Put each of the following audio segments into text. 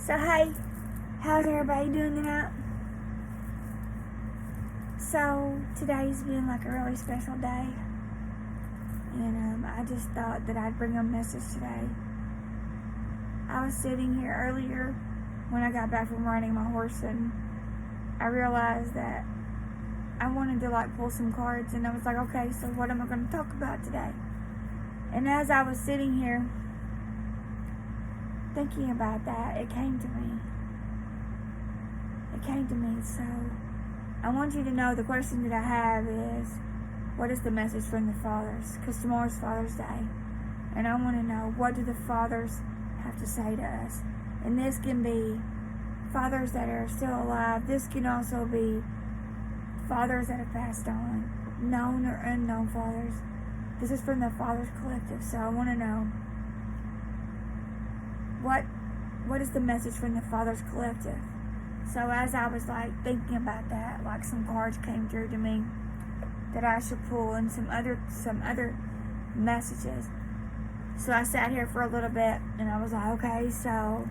So hey, how's everybody doing tonight? So today's been like a really special day, and I just thought that I'd bring a message today. I was sitting here earlier when I got back from riding my horse, and I realized that I wanted to like pull some cards, and I was like, okay, so what am I going to talk about today? And as I was sitting here thinking about that, it came to me. So I want you to know the question that I have is, what is the message from the fathers? Because tomorrow's Father's Day, and I want to know, what do the fathers have to say to us? And this can be fathers that are still alive. This can also be fathers that have passed on, known or unknown fathers. This is from the Fathers Collective, so I want to know, what is the message from the Fathers Collective? So as I was like thinking about that, like some cards came through to me that I should pull, and some other messages. So I sat here for a little bit, and I was like, okay, so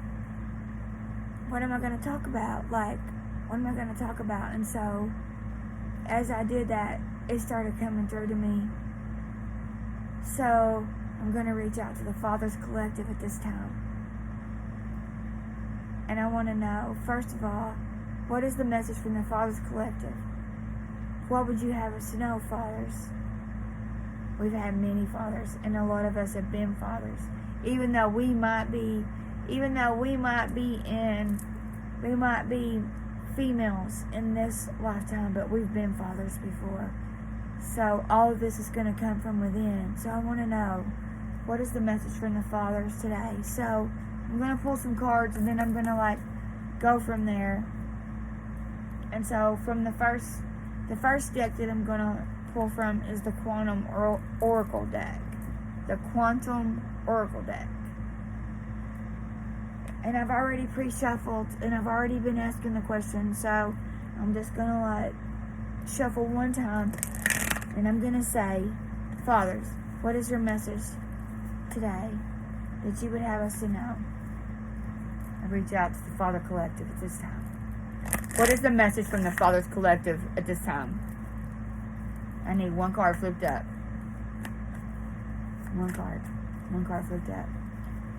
what am I going to talk about? Like, what am I going to talk about? And so as I did that, it started coming through to me. So I'm going to reach out to the Fathers Collective at this time. And I want to know, first of all, what is the message from the Fathers Collective? What would you have us to know, fathers? We've had many fathers, and a lot of us have been fathers. Even though we might be females in this lifetime, but we've been fathers before. So all of this is going to come from within. So I want to know, what is the message from the fathers today? So I'm going to pull some cards, and then I'm going to like go from there. And so from the first deck that I'm going to pull from is the Quantum Oracle deck. The Quantum Oracle deck. And I've already pre-shuffled, and I've already been asking the question, so I'm just going to like shuffle one time, and I'm going to say, fathers, what is your message today that you would have us to know? I reach out to the Father Collective at this time. What is the message from the Fathers Collective at this time? I need one card flipped up. One card flipped up.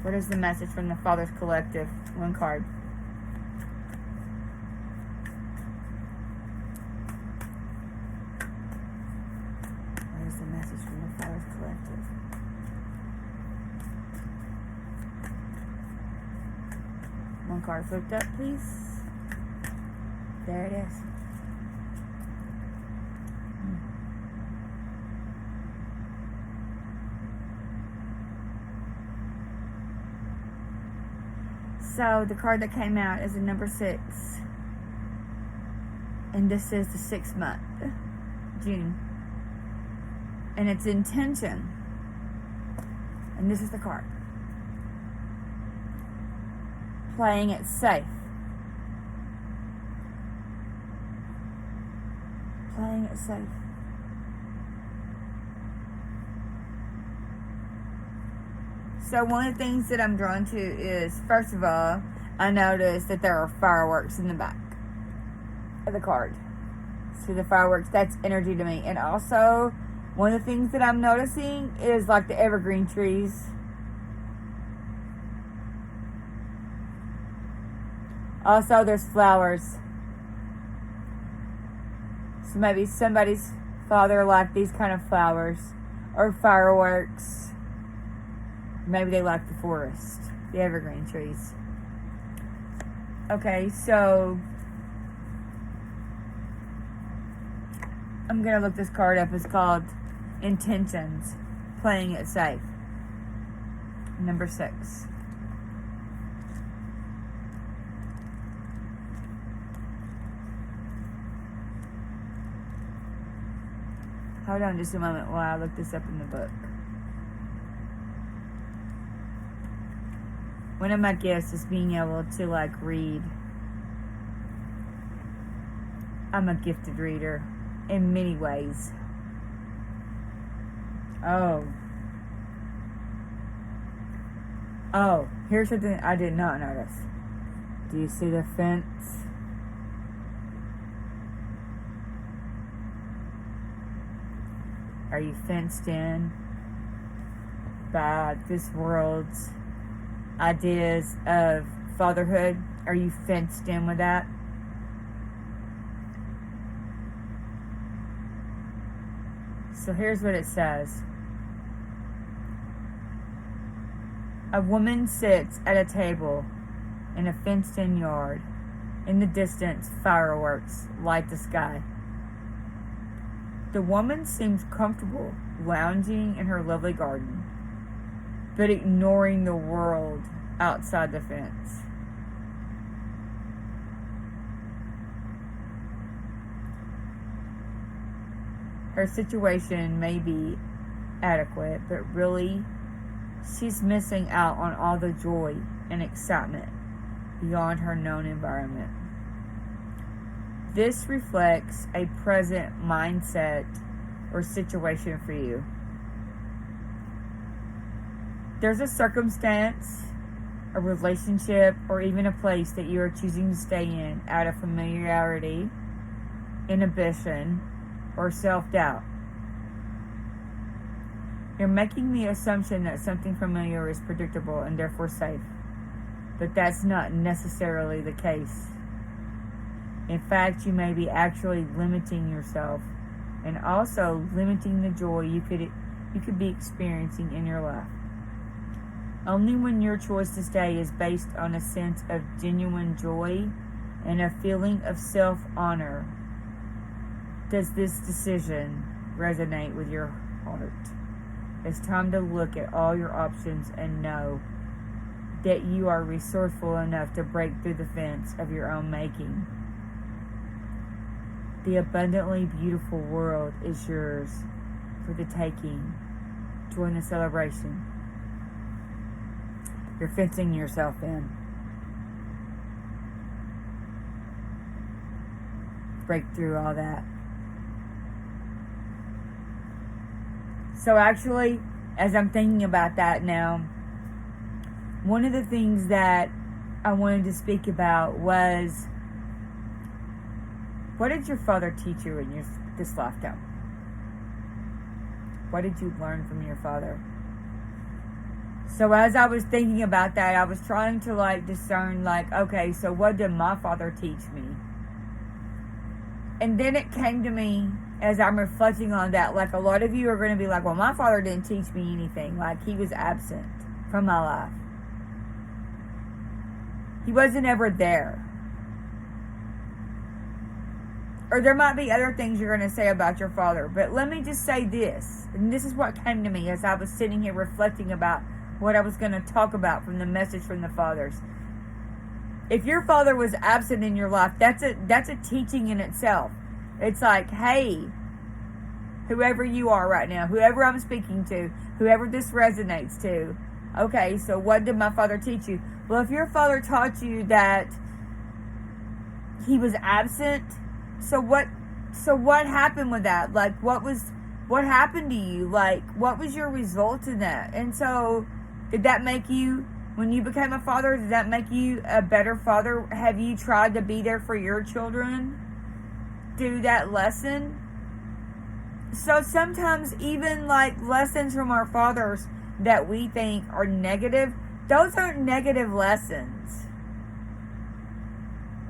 What is the message from the Fathers Collective? One card. What is the message from the Fathers Collective? One card flipped up, please. There it is. So the card that came out is a number 6. And this is the 6th month, June. And it's intention. And this is the card. Playing it safe. Playing it safe. So one of the things that I'm drawn to is, first of all, I noticed that there are fireworks in the back of the card. So the fireworks, that's energy to me. And also, one of the things that I'm noticing is like the evergreen trees. Also, there's flowers. So maybe somebody's father liked these kind of flowers or fireworks. Maybe they like the forest, the evergreen trees. Okay, so I'm going to look this card up. It's called Intentions, Playing It Safe. Number 6. Hold on just a moment while I look this up in the book. One of my gifts is being able to like read. I'm a gifted reader in many ways. Oh, here's something I did not notice. Do you see the fence? Are you fenced in by this world's ideas of fatherhood? Are you fenced in with that? So here's what it says. A woman sits at a table in a fenced-in yard. In the distance, fireworks light the sky. The woman seems comfortable lounging in her lovely garden, but ignoring the world outside the fence. Her situation may be adequate, but really, she's missing out on all the joy and excitement beyond her known environment. This reflects a present mindset or situation for you. There's a circumstance, a relationship, or even a place that you are choosing to stay in out of familiarity, inhibition, or self-doubt. You're making the assumption that something familiar is predictable and therefore safe, but that's not necessarily the case. In fact, you may be actually limiting yourself and also limiting the joy you could be experiencing in your life. Only when your choice to stay is based on a sense of genuine joy and a feeling of self-honor does this decision resonate with your heart. It's time to look at all your options and know that you are resourceful enough to break through the fence of your own making. The abundantly beautiful world is yours for the taking. Join the celebration. You're fencing yourself in. Break through all that. So actually, as I'm thinking about that now, one of the things that I wanted to speak about was, what did your father teach you in this lifetime? What did you learn from your father? So as I was thinking about that, I was trying to discern okay, so what did my father teach me? And then it came to me as I'm reflecting on that, a lot of you are going to be like, well, my father didn't teach me anything. He was absent from my life. He wasn't ever there. Or there might be other things you're going to say about your father. But let me just say this. And this is what came to me as I was sitting here reflecting about what I was going to talk about from the message from the fathers. If your father was absent in your life, that's a teaching in itself. It's hey, whoever you are right now, whoever I'm speaking to, whoever this resonates to, okay, so what did my father teach you? Well, if your father taught you that he was absent, so what happened with that? What happened to you? What was your result in that? And so, did that make you, when you became a father, did that make you a better father? Have you tried to be there for your children? Do that lesson? So sometimes even lessons from our fathers that we think are negative, those aren't negative lessons.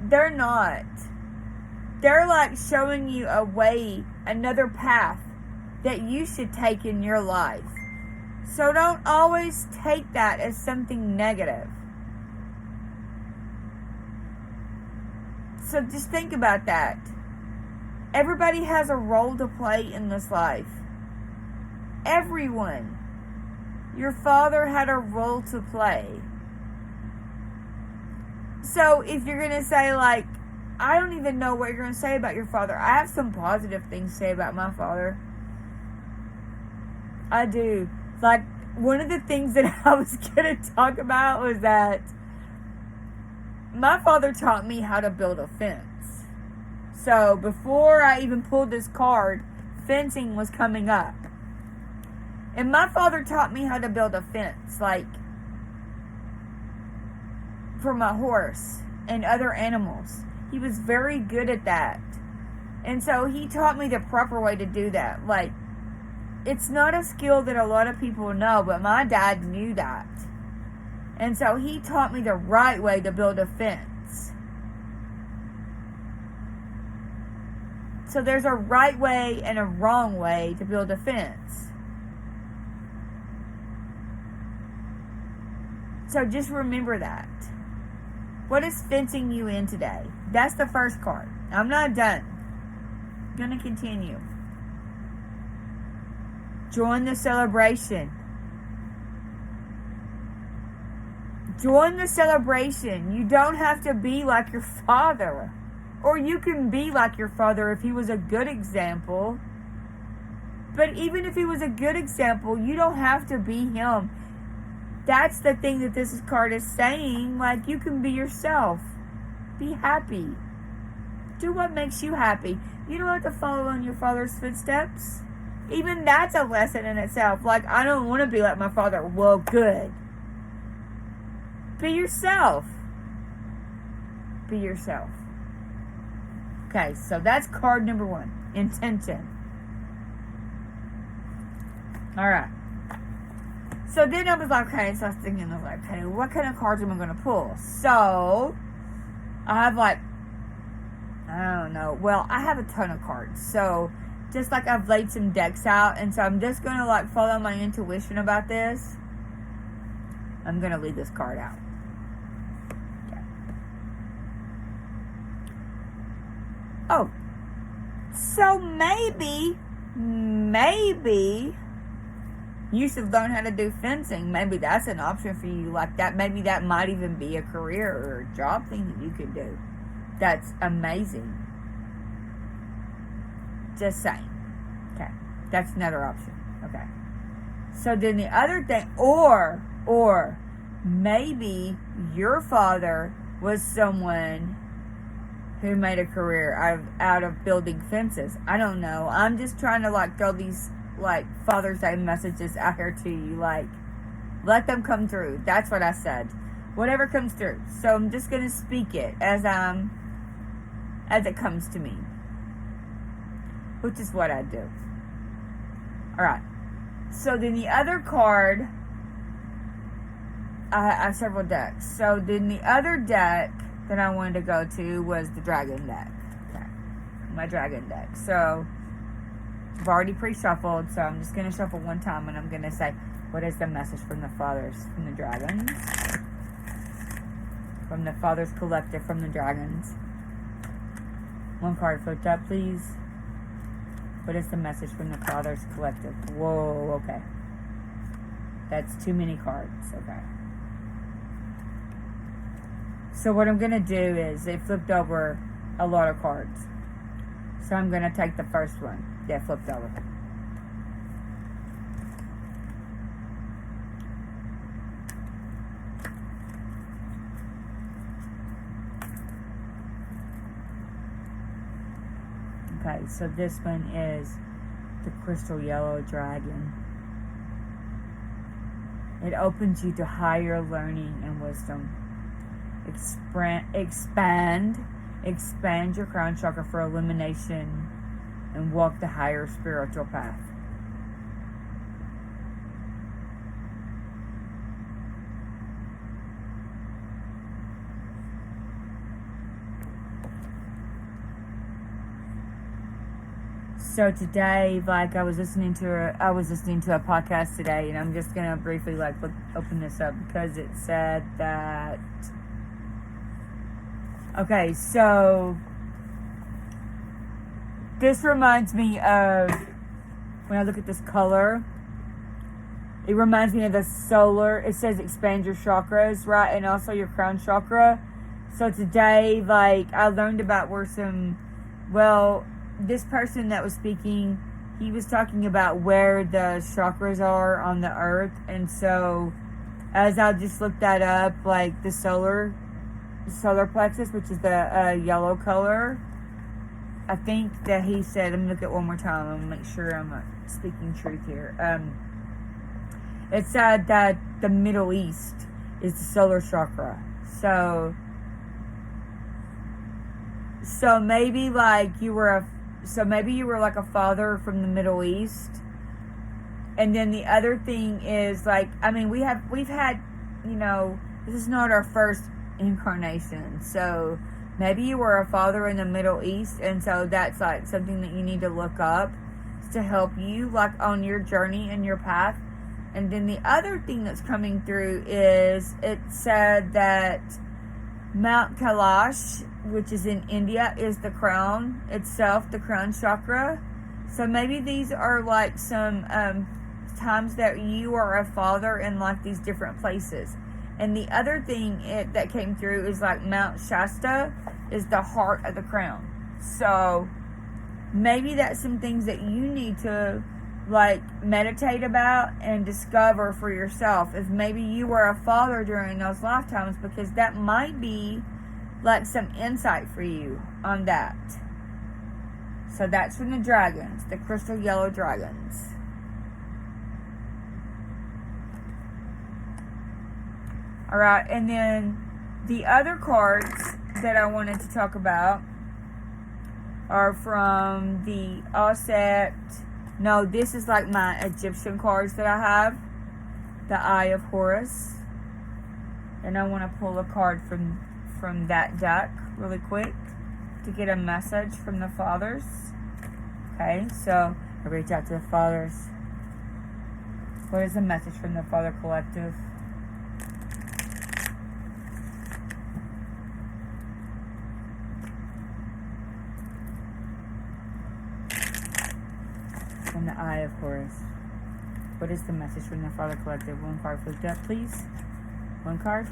They're not. They're showing you a way, another path that you should take in your life. So don't always take that as something negative. So just think about that. Everybody has a role to play in this life. Everyone. Your father had a role to play. So if you're going to say I don't even know what you're going to say about your father. I have some positive things to say about my father. I do. One of the things that I was going to talk about was that my father taught me how to build a fence. So before I even pulled this card, fencing was coming up. And my father taught me how to build a fence, for my horse. and other animals. He was very good at that. And so he taught me the proper way to do that. Like, it's not a skill that a lot of people know, but my dad knew that. And so he taught me the right way to build a fence. So there's a right way and a wrong way to build a fence. So just remember that. What is fencing you in today? That's the first card. I'm not done. I'm going to continue. Join the celebration. Join the celebration. You don't have to be like your father. Or you can be like your father if he was a good example. But even if he was a good example, you don't have to be him. That's the thing that this card is saying. Like, you can be yourself. Be happy. Do what makes you happy. You don't have to follow in your father's footsteps. Even that's a lesson in itself. Like, I don't want to be like my father. Well, good. Be yourself. Be yourself. Okay, so that's card number 1. Intention. Alright. So then I was like, okay, so I was thinking, okay, what kind of cards am I going to pull? So, I have I don't know. Well, I have a ton of cards. So, just like I've laid some decks out. And so I'm just going to follow my intuition about this. I'm going to leave this card out. Okay. Oh. So maybe you should learn how to do fencing. Maybe that's an option for you like that. Maybe that might even be a career or a job thing that you could do. That's amazing. Just saying. Okay. That's another option. Okay. So then the other thing, or maybe your father was someone who made a career out of building fences. I don't know. I'm just trying to throw these Father's Day messages out here to you. Let them come through. That's what I said. Whatever comes through. So I'm just gonna speak it as it comes to me, which is what I do. All right. So then the other card, I have several decks. So then the other deck that I wanted to go to was the dragon deck. Okay. My dragon deck. So I've already pre-shuffled, so I'm just going to shuffle one time, and I'm going to say, what is the message from the fathers, from the dragons? From the fathers collective, from the dragons. One card flipped up, please. What is the message from the fathers collective? Whoa, okay. That's too many cards, okay. So what I'm going to do is, it flipped over a lot of cards. So I'm going to take the first one that flipped over. Okay, so this one is the crystal yellow dragon. It opens you to higher learning and wisdom. Expand your crown chakra for illumination and walk the higher spiritual path. So today, I was listening to a podcast today, and I'm just gonna briefly open this up because it said that. Okay, so this reminds me of, when I look at this color, it reminds me of the solar. It says expand your chakras, right? And also your crown chakra. So today, I learned about this person that was speaking, he was talking about where the chakras are on the earth. And so, as I just looked that up, the solar plexus, which is the yellow color, I think that he said, let me look at it one more time, I'm going to make sure I'm speaking truth here. It said that the Middle East is the solar chakra. So So maybe like you were like a father from the Middle East. And then the other thing is like, I mean, we've had, you know, this is not our first incarnation. So maybe you were a father in the Middle East, and so that's like something that you need to look up to help you like on your journey and your path. And then the other thing that's coming through is it said that Mount Kailash, which is in India, is the crown itself, the crown chakra. So maybe these are like some times that you are a father in like these different places. And the other thing that came through is like Mount Shasta is the heart of the crown. So maybe that's some things that you need to like meditate about and discover for yourself. If maybe you were a father during those lifetimes, because that might be like some insight for you on that. So that's from the dragons, the crystal yellow dragons. Alright, and then the other cards that I wanted to talk about are from the Osset. No, this is like my Egyptian cards that I have. The Eye of Horus. And I want to pull a card from that deck really quick to get a message from the fathers. Okay, so I reach out to the fathers. What is the message from the Father Collective? From the Eye of Horus. What is the message from the Father Collective? One card flipped up, please. One card.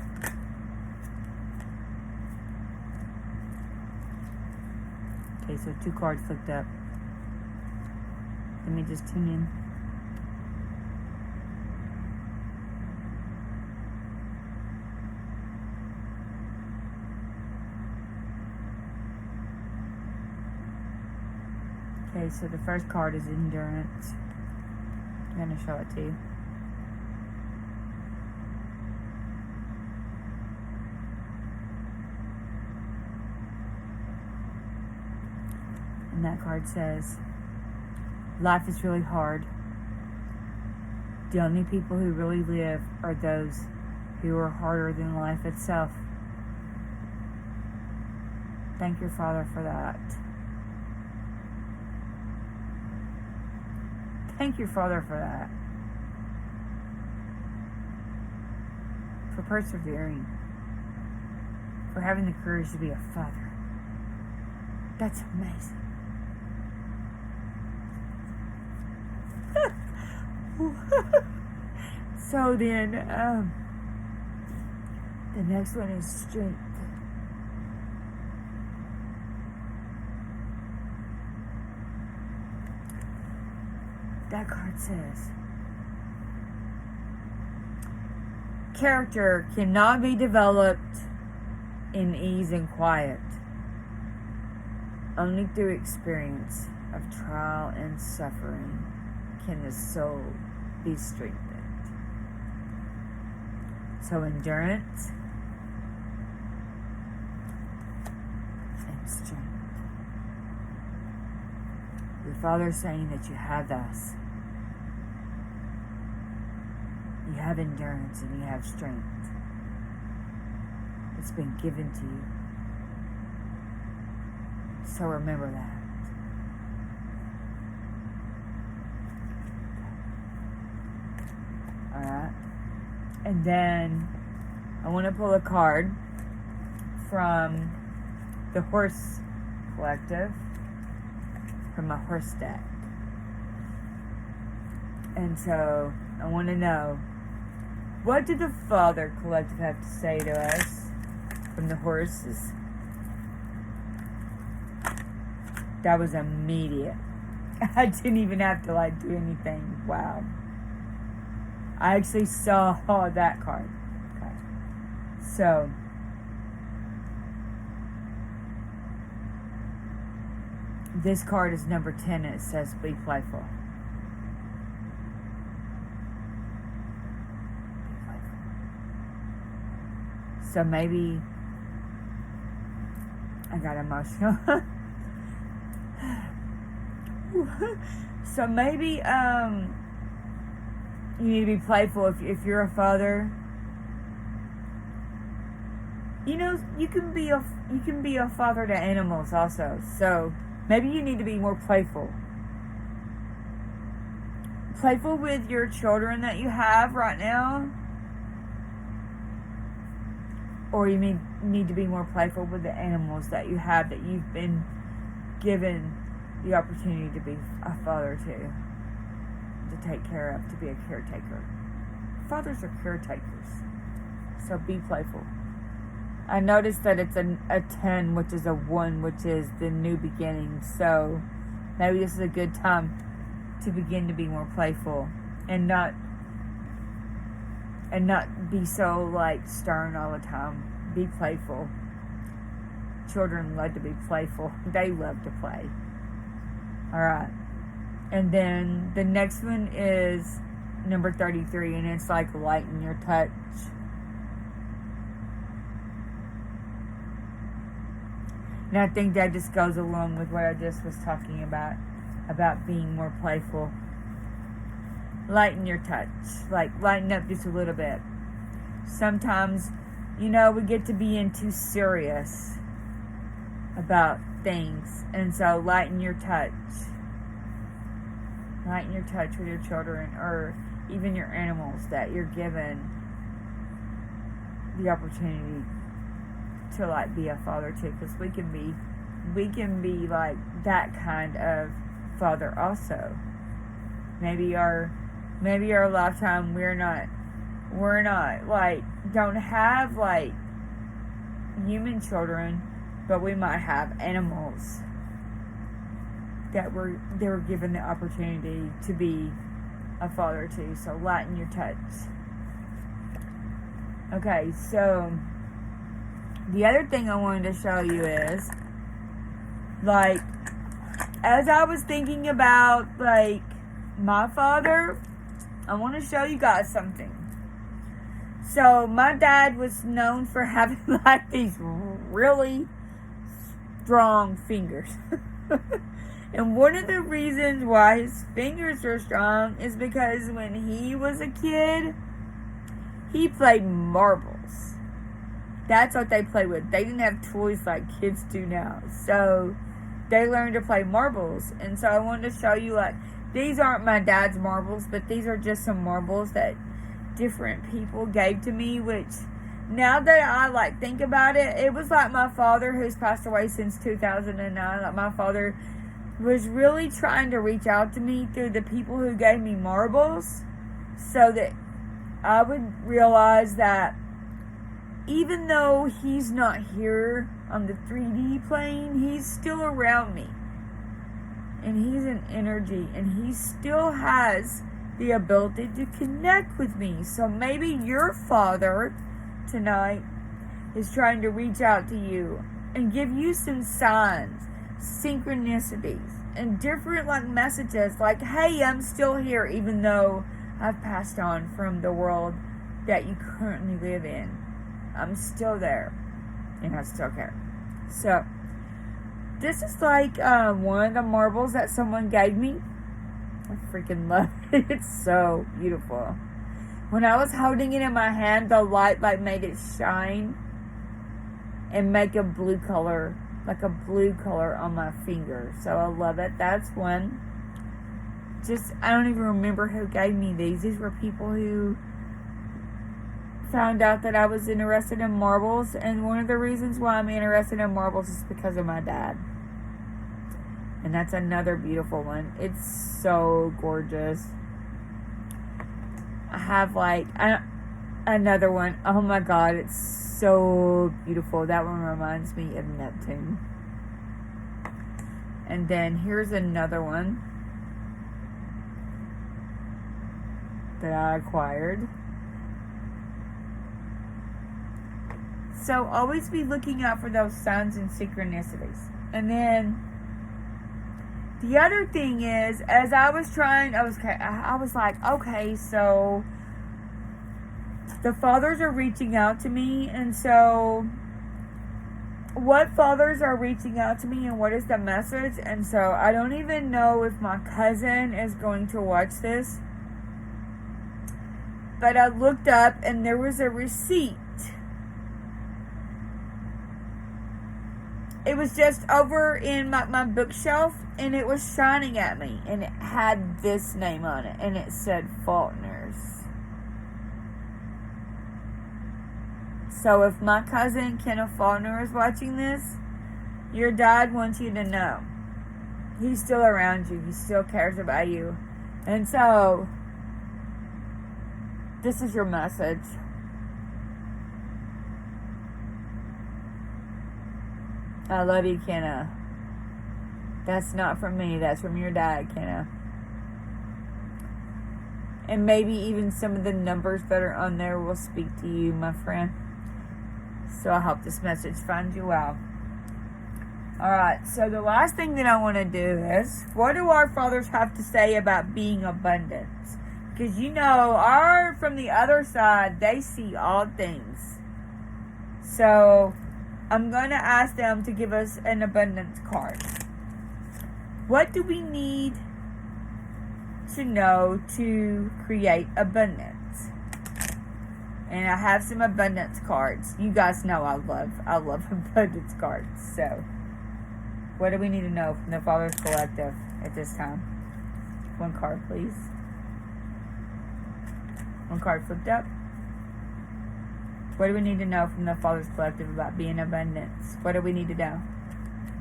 Okay, so 2 cards flipped up. Let me just tune in. Okay, so the first card is endurance. I'm going to show it to you. And that card says, life is really hard. The only people who really live are those who are harder than life itself. Thank your Father for that. Thank your Father for that. For persevering. For having the courage to be a father. That's amazing. So then, the next one is strength. That card says, character cannot be developed in ease and quiet. Only through experience of trial and suffering can the soul be strengthened. So endurance and strength. Your Father is saying that you have this. You have endurance and you have strength. It's been given to you. So remember that. Alright. And then I want to pull a card from the Horse Collective, from a horse deck. And so I want to know, what did the Father Collective have to say to us from the horses? That was immediate. I didn't even have to do anything. Wow. I actually saw that card. Okay. So this card is number 10 and it says be playful. Be playful. So maybe I got emotional. So maybe you need to be playful if you're a father. You know, you can be a father to animals also. So maybe you need to be more playful. Playful with your children that you have right now. Or you need to be more playful with the animals that you have that you've been given the opportunity to be a father to take care of, to be a caretaker. Fathers are caretakers. So be playful. I noticed that it's a 10, which is a 1, which is the new beginning. So maybe this is a good time to begin to be more playful and not be so like stern all the time. Be playful. Children love to be playful. They love to play. Alright. And then the next one is number 33, and it's like lighten your touch. And I think that just goes along with what I just was talking about being more playful. Lighten your touch. Like, lighten up just a little bit. Sometimes, you know, we get to being too serious about things. And so, lighten your touch. Lighten your touch with your children or even your animals that you're given the opportunity to, like, be a father to. Because we can be, like, that kind of father also. Maybe our lifetime we're not like don't have like human children, but we might have animals that they were given the opportunity to be a father to. So lighten your touch. Okay, so the other thing I wanted to show you is, like, as I was thinking about like my father, I want to show you guys something. So, my dad was known for having, like, these really strong fingers. And one of the reasons why his fingers are strong is because when he was a kid, he played marbles. That's what they played with. They didn't have toys like kids do now. So, they learned to play marbles. And so, I wanted to show you, like, these aren't my dad's marbles, but these are just some marbles that different people gave to me, which now that I like think about it, it was like my father, who's passed away since 2009, like my father was really trying to reach out to me through the people who gave me marbles so that I would realize that even though he's not here on the 3D plane, he's still around me. And he's an energy, and he still has the ability to connect with me. So maybe your father tonight is trying to reach out to you and give you some signs, synchronicities, and different like messages like, hey, I'm still here even though I've passed on from the world that you currently live in. I'm still there, and I still care. So this is like one of the marbles that someone gave me. I freaking love it. It's so beautiful. When I was holding it in my hand, the light like made it shine and make a blue color, like a blue color on my finger. So I love it. That's one. I don't even remember who gave me these. These were people who found out that I was interested in marbles, and one of the reasons why I'm interested in marbles is because of my dad. And that's another beautiful one. It's so gorgeous. I have like another one. Oh my god, it's so beautiful. That one reminds me of Neptune. And then here's another one that I acquired. So always be looking out for those signs and synchronicities. And then the other thing is, as I was like, okay, so the fathers are reaching out to me, and so what fathers are reaching out to me and what is the message. And so I don't even know if my cousin is going to watch this. But I looked up and there was a receipt. It was just over in my bookshelf, and it was shining at me, and it had this name on it, and it said Faulkner's. So if my cousin Kenneth Faulkner is watching this, your dad wants you to know. He's still around you. He still cares about you. And so, this is your message. I love you, Kenna. That's not from me. That's from your dad, Kenna. And maybe even some of the numbers that are on there will speak to you, my friend. So I hope this message finds you well. Alright, so the last thing that I want to do is, what do our fathers have to say about being abundant? Because you know, from the other side, they see all things. So I'm going to ask them to give us an abundance card. What do we need to know to create abundance? And I have some abundance cards. You guys know I love abundance cards. So, what do we need to know from the Father's Collective at this time? One card, please. One card flipped up. What do we need to know from the Father's Collective about being abundance? What do we need to know?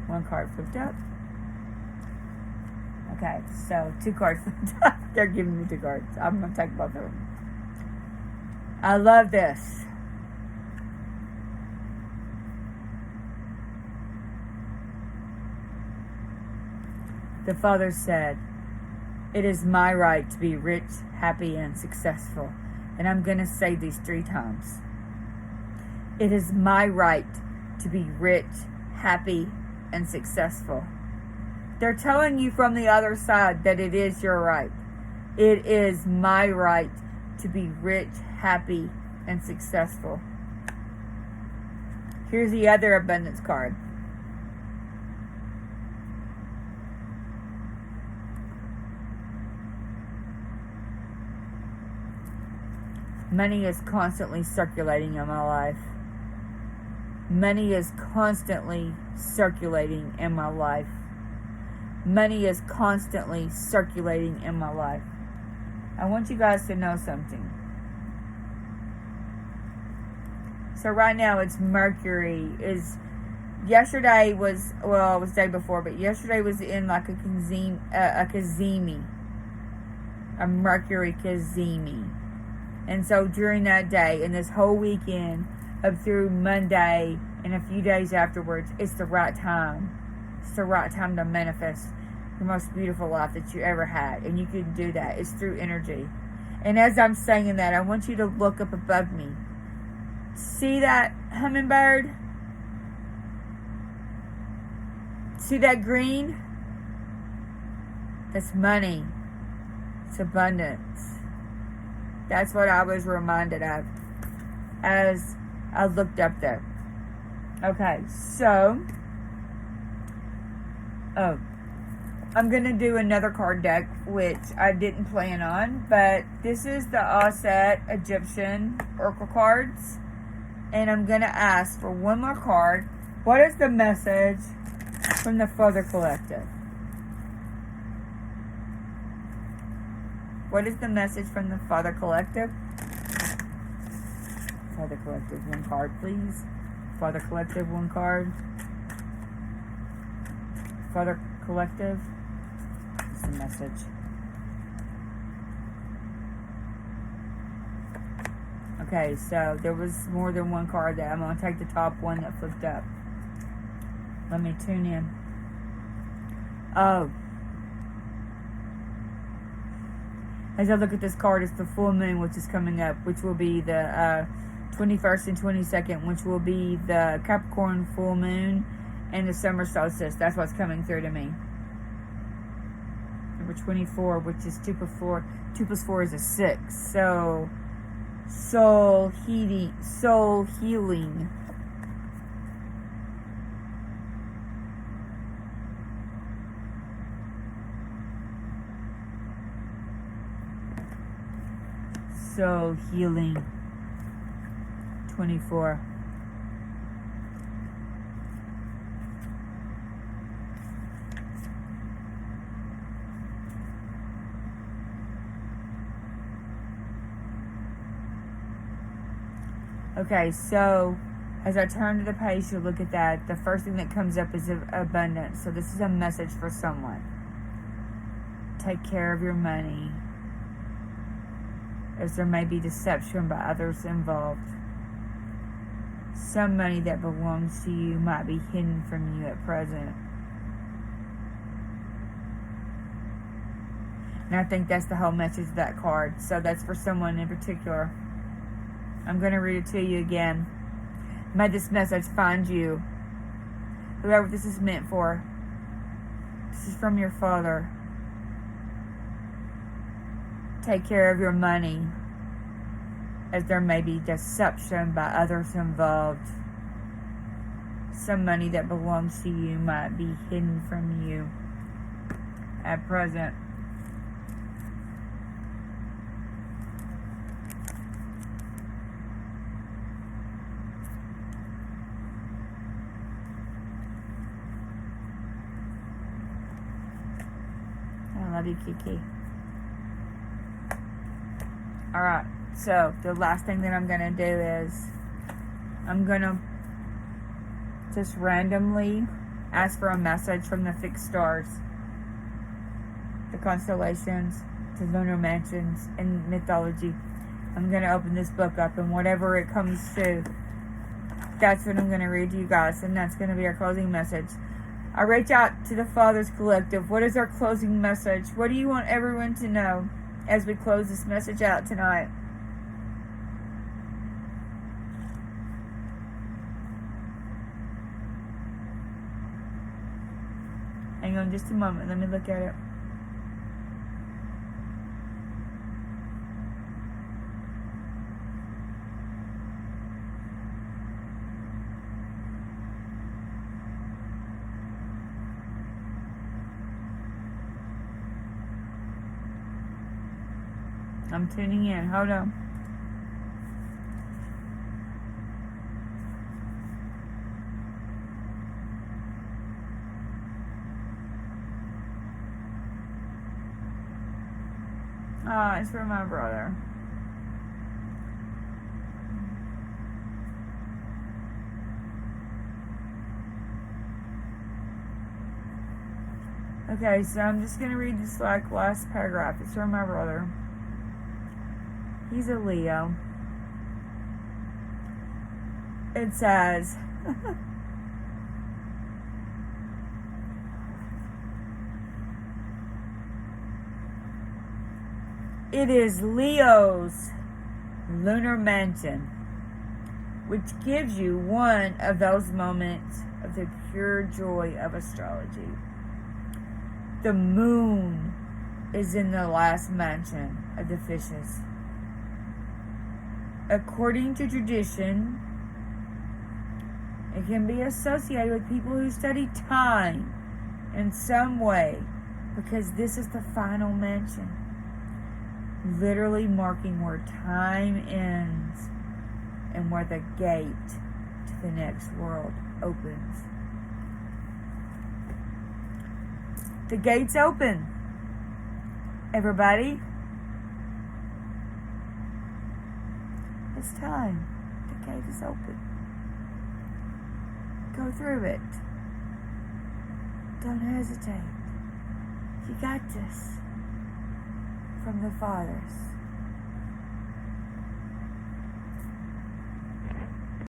One card flipped up. Okay, so 2 cards flipped up. They're giving me 2 cards. I'm going to take both of them. I love this. The Father said, "It is my right to be rich, happy, and successful." And I'm going to say these 3 times. It is my right to be rich, happy, and successful. They're telling you from the other side that it is your right. It is my right to be rich, happy, and successful. Here's the other abundance card. Money is constantly circulating in my life. Money is constantly circulating in my life. Money is constantly circulating in my life. I want you guys to know something. So right now it's Mercury. Yesterday was, well, it was the day before, but yesterday was in like a Cazimi. A Mercury Cazimi. And so during that day and this whole weekend up through Monday and a few days afterwards, it's the right time. It's the right time to manifest the most beautiful life that you ever had. And you can do that. It's through energy. And as I'm saying that, I want you to look up above me. See that hummingbird? See that green? That's money. It's abundance. That's what I was reminded of as I looked up there. Okay, so I'm going to do another card deck, which I didn't plan on, but this is the Aset Egyptian Oracle cards, and I'm going to ask for one more card. What is the message from the Father Collective? What is the message from the Father Collective? Father Collective, one card, please. Father Collective, one card. Father Collective, what's the message? Okay, so there was more than one card there. I'm going to take the top one that flipped up. Let me tune in. Oh. As I look at this card, it's the full moon, which is coming up, which will be the 21st and 22nd, which will be the Capricorn full moon and the summer solstice. That's what's coming through to me. Number 24, which is 2 plus 4. 2 plus 4 is a 6. So, soul healing. soul healing. 24. Okay, so as I turn to the page to look at that, the first thing that comes up is abundance. So this is a message for someone. Take care of your money, as there may be deception by others involved. Some money that belongs to you might be hidden from you at present. And I think that's the whole message of that card. So that's for someone in particular. I'm going to read it to you again. May this message find you. Whoever this is meant for. This is from your Father. Take care of your money, as there may be deception by others involved. Some money that belongs to you might be hidden from you at present. I love you, Kiki. Alright, so the last thing that I'm going to do is I'm going to just randomly ask for a message from the fixed stars, the constellations, the lunar mansions, and mythology. I'm going to open this book up, and whatever it comes to, that's what I'm going to read to you guys, and that's going to be our closing message. I reach out to the Fathers Collective. What is our closing message? What do you want everyone to know as we close this message out tonight? Hang on just a moment. Let me look at it. I'm tuning in. Hold on. It's for my brother. Okay, so I'm just going to read this last paragraph. It's for my brother. He's a Leo. It says, it is Leo's lunar mansion, which gives you one of those moments of the pure joy of astrology. The moon is in the last mansion of the fishes. According to tradition, it can be associated with people who study time in some way, because this is the final mansion, literally marking where time ends and where the gate to the next world opens. The gate's open, everybody. It's time. The gate is open. Go through it. Don't hesitate. You got this. From the Fathers.